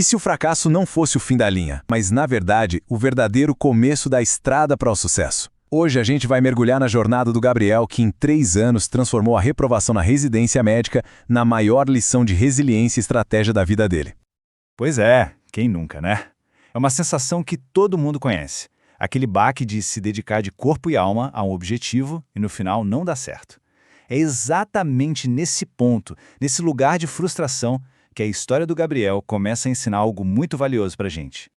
E se o fracasso não fosse o fim da linha, mas na verdade o verdadeiro começo da estrada para o sucesso? Hoje a gente vai mergulhar na jornada do Gabriel, que em 3 anos transformou a reprovação na residência médica na maior lição de resiliência e estratégia da vida dele. Pois é, quem nunca, né? É uma sensação que todo mundo conhece. Aquele baque de se dedicar de corpo e alma a um objetivo e no final não dá certo. É exatamente nesse ponto, nesse lugar de frustração, que a história do Gabriel começa a ensinar algo muito valioso pra gente.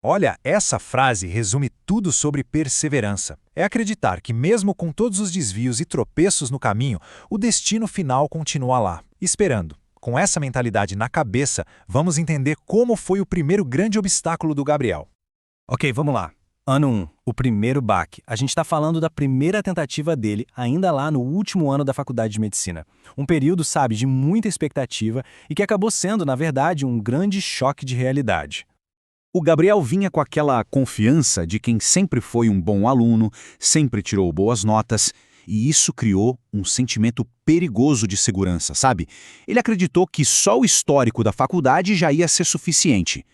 Olha, essa frase resume tudo sobre perseverança. É acreditar que mesmo com todos os desvios e tropeços no caminho, o destino final continua lá, esperando. Com essa mentalidade na cabeça, vamos entender como foi o primeiro grande obstáculo do Gabriel. Ok, vamos lá. Ano 1, o primeiro baque. A gente está falando da primeira tentativa dele, ainda lá no último ano da faculdade de medicina. Um período, sabe, de muita expectativa e que acabou sendo, na verdade, um grande choque de realidade. O Gabriel vinha com aquela confiança de quem sempre foi um bom aluno, sempre tirou boas notas, e isso criou um sentimento perigoso de segurança, sabe? Ele acreditou que só o histórico da faculdade já ia ser suficiente.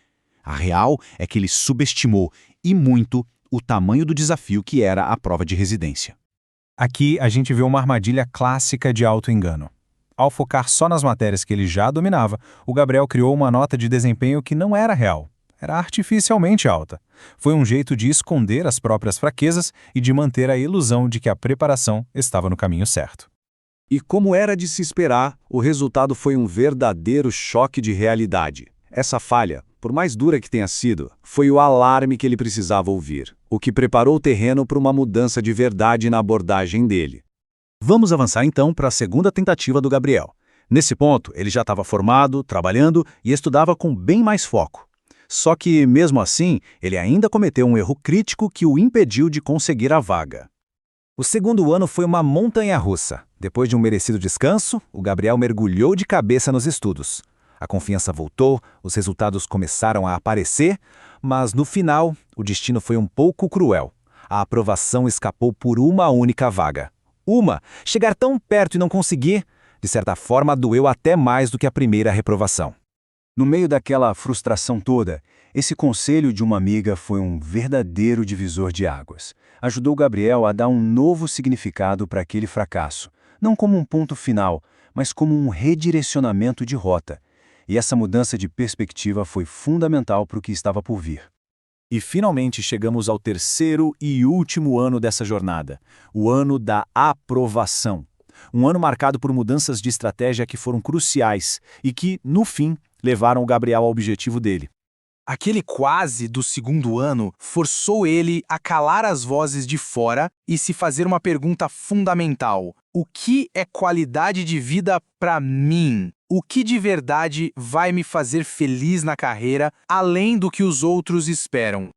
A real é que ele subestimou, e muito, o tamanho do desafio que era a prova de residência. Aqui a gente vê uma armadilha clássica de auto-engano. Ao focar só nas matérias que ele já dominava, o Gabriel criou uma nota de desempenho que não era real. Era artificialmente alta. Foi um jeito de esconder as próprias fraquezas e de manter a ilusão de que a preparação estava no caminho certo. E como era de se esperar, o resultado foi um verdadeiro choque de realidade. Essa falha, por mais dura que tenha sido, foi o alarme que ele precisava ouvir, o que preparou o terreno para uma mudança de verdade na abordagem dele. Vamos avançar então para a segunda tentativa do Gabriel. Nesse ponto, ele já estava formado, trabalhando e estudava com bem mais foco. Só que, mesmo assim, ele ainda cometeu um erro crítico que o impediu de conseguir a vaga. O segundo ano foi uma montanha-russa. Depois de um merecido descanso, o Gabriel mergulhou de cabeça nos estudos. A confiança voltou, os resultados começaram a aparecer, mas no final, o destino foi um pouco cruel. A aprovação escapou por uma única vaga. Chegar tão perto e não conseguir, de certa forma, doeu até mais do que a primeira reprovação. No meio daquela frustração toda, esse conselho de uma amiga foi um verdadeiro divisor de águas. Ajudou Gabriel a dar um novo significado para aquele fracasso, não como um ponto final, mas como um redirecionamento de rota. E essa mudança de perspectiva foi fundamental para o que estava por vir. E finalmente chegamos ao terceiro e último ano dessa jornada, o ano da aprovação. Um ano marcado por mudanças de estratégia que foram cruciais e que, no fim, levaram o Gabriel ao objetivo dele. Aquele quase do segundo ano forçou ele a calar as vozes de fora e se fazer uma pergunta fundamental. O que é qualidade de vida para mim? O que de verdade vai me fazer feliz na carreira, além do que os outros esperam?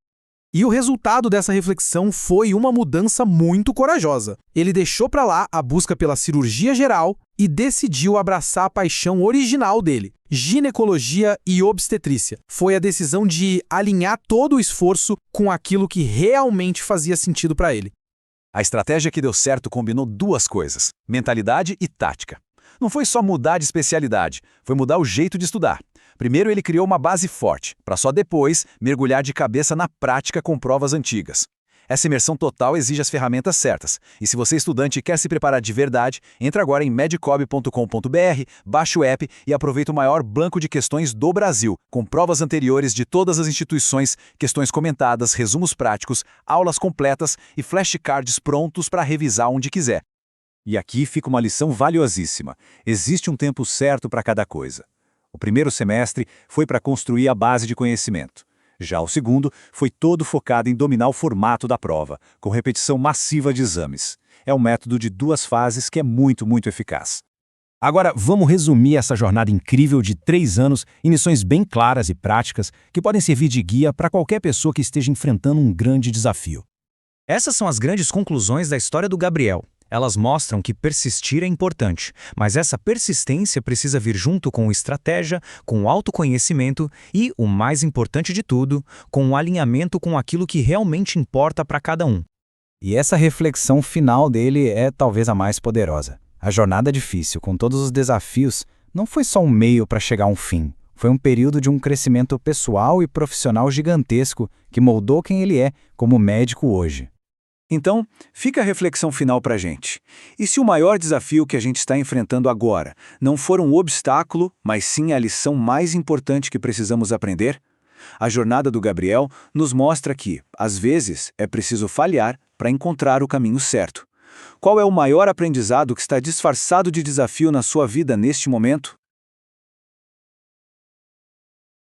E o resultado dessa reflexão foi uma mudança muito corajosa. Ele deixou para lá a busca pela cirurgia geral e decidiu abraçar a paixão original dele, ginecologia e obstetrícia. Foi a decisão de alinhar todo o esforço com aquilo que realmente fazia sentido para ele. A estratégia que deu certo combinou 2 coisas: mentalidade e tática. Não foi só mudar de especialidade, foi mudar o jeito de estudar. Primeiro ele criou uma base forte, para só depois mergulhar de cabeça na prática com provas antigas. Essa imersão total exige as ferramentas certas. E se você é estudante e quer se preparar de verdade, entre agora em medcob.com.br, baixe o app e aproveite o maior banco de questões do Brasil, com provas anteriores de todas as instituições, questões comentadas, resumos práticos, aulas completas e flashcards prontos para revisar onde quiser. E aqui fica uma lição valiosíssima. Existe um tempo certo para cada coisa. O primeiro semestre foi para construir a base de conhecimento. Já o segundo foi todo focado em dominar o formato da prova, com repetição massiva de exames. É um método de 2 fases que é muito eficaz. Agora, vamos resumir essa jornada incrível de 3 anos em lições bem claras e práticas que podem servir de guia para qualquer pessoa que esteja enfrentando um grande desafio. Essas são as grandes conclusões da história do Gabriel. Elas mostram que persistir é importante, mas essa persistência precisa vir junto com estratégia, com autoconhecimento e, o mais importante de tudo, com um alinhamento com aquilo que realmente importa para cada um. E essa reflexão final dele é talvez a mais poderosa. A jornada difícil, com todos os desafios, não foi só um meio para chegar a um fim. Foi um período de um crescimento pessoal e profissional gigantesco que moldou quem ele é como médico hoje. Então, fica a reflexão final para a gente. E se o maior desafio que a gente está enfrentando agora não for um obstáculo, mas sim a lição mais importante que precisamos aprender? A jornada do Gabriel nos mostra que, às vezes, é preciso falhar para encontrar o caminho certo. Qual é o maior aprendizado que está disfarçado de desafio na sua vida neste momento?